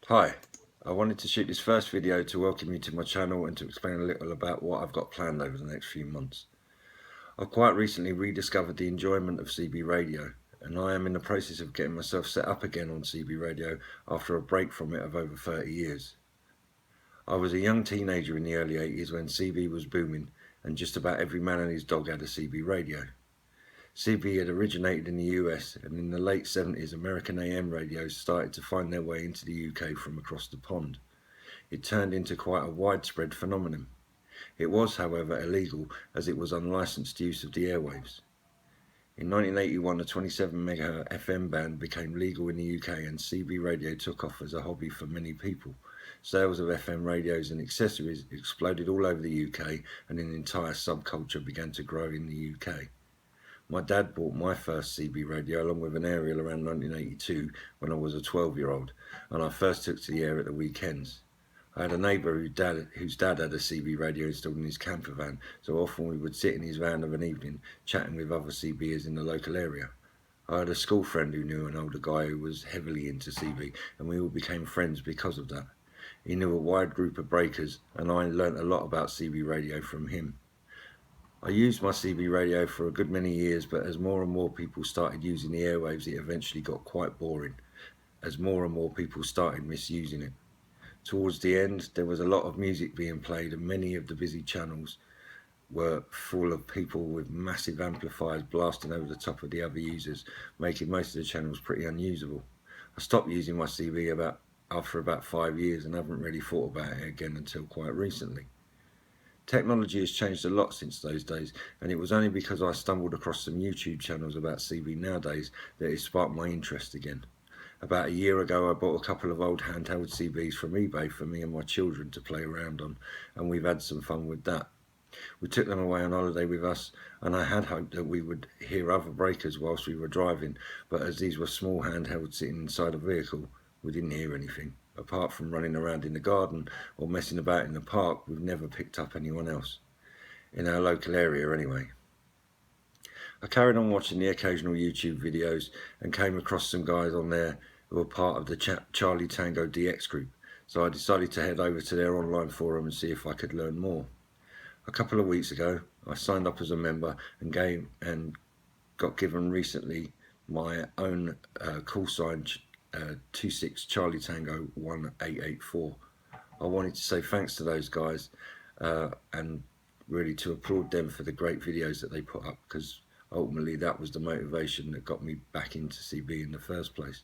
Hi, I wanted to shoot this first video to welcome you to my channel and to explain a little about what I've got planned over the next few months. I've quite recently rediscovered the enjoyment of CB radio, and I am in the process of getting myself set up again on CB radio after a break from it of over 30 years. I was a young teenager in the early 80s when CB was booming, and just about every man and his dog had a CB radio. CB had originated in the US, and in the late 70s American AM radios started to find their way into the UK from across the pond. It turned into quite a widespread phenomenon. It was, however, illegal as it was unlicensed use of the airwaves. In 1981 the 27 MHz FM band became legal in the UK and CB radio took off as a hobby for many people. Sales of FM radios and accessories exploded all over the UK, and an entire subculture began to grow in the UK. My dad bought my first CB radio along with an aerial around 1982 when I was a 12-year-old, and I first took to the air at the weekends. I had a neighbour whose dad had a CB radio installed in his camper van, so often we would sit in his van of an evening chatting with other CBers in the local area. I had a school friend who knew an older guy who was heavily into CB, and we all became friends because of that. He knew a wide group of breakers, and I learnt a lot about CB radio from him. I used my CB radio for a good many years, but as more and more people started using the airwaves, it eventually got quite boring, as more and more people started misusing it. Towards the end, there was a lot of music being played, and many of the busy channels were full of people with massive amplifiers blasting over the top of the other users, making most of the channels pretty unusable. I stopped using my CB after about 5 years and haven't really thought about it again until quite recently. Technology has changed a lot since those days, and it was only because I stumbled across some YouTube channels about CB nowadays that it sparked my interest again. About a year ago I bought a couple of old handheld CBs from eBay for me and my children to play around on, and we've had some fun with that. We took them away on holiday with us, and I had hoped that we would hear other breakers whilst we were driving, but as these were small handhelds sitting inside a vehicle, we didn't hear anything. Apart from running around in the garden or messing about in the park, we've never picked up anyone else. In our local area anyway. I carried on watching the occasional YouTube videos and came across some guys on there who were part of the Charlie Tango DX group, so I decided to head over to their online forum and see if I could learn more. A couple of weeks ago I signed up as a member and got given recently my own call sign 26 Charlie Tango 1884. I wanted to say thanks to those guys and really to applaud them for the great videos that they put up, because ultimately that was the motivation that got me back into CB in the first place.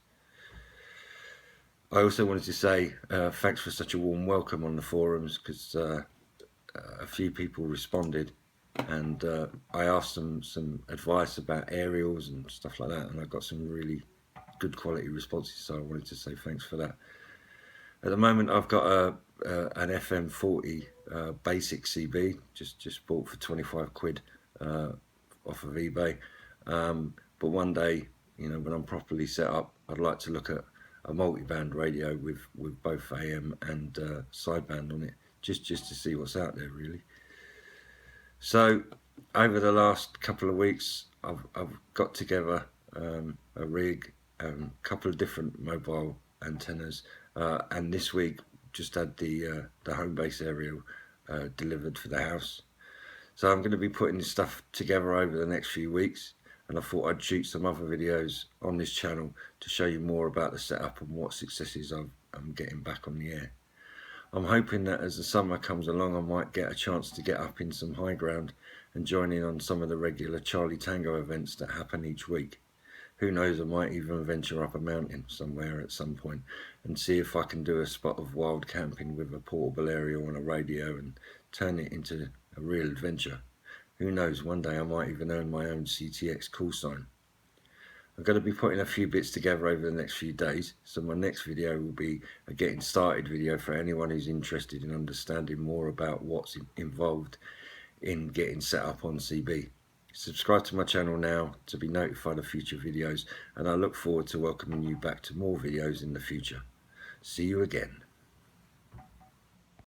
I also wanted to say thanks for such a warm welcome on the forums, because a few people responded, and I asked them some advice about aerials and stuff like that, and I got some really good quality responses, so I wanted to say thanks for that. At the moment I've got an FM40 basic CB, just bought for 25 quid off of eBay, but one day, you know, when I'm properly set up, I'd like to look at a multi-band radio with both AM and sideband on it, just to see what's out there really. So over the last couple of weeks I've got together a rig, a couple of different mobile antennas, and this week just had the home base aerial delivered for the house. So I'm going to be putting this stuff together over the next few weeks, and I thought I'd shoot some other videos on this channel to show you more about the setup and what successes I'm getting back on the air. I'm hoping that as the summer comes along I might get a chance to get up in some high ground and join in on some of the regular Charlie Tango events that happen each week. Who knows, I might even venture up a mountain somewhere at some point and see if I can do a spot of wild camping with a portable aerial on a radio and turn it into a real adventure. Who knows, one day I might even earn my own CTX call sign. I'm going to be putting a few bits together over the next few days, so my next video will be a getting started video for anyone who's interested in understanding more about what's involved in getting set up on CB. Subscribe to my channel now to be notified of future videos, and I look forward to welcoming you back to more videos in the future. See you again.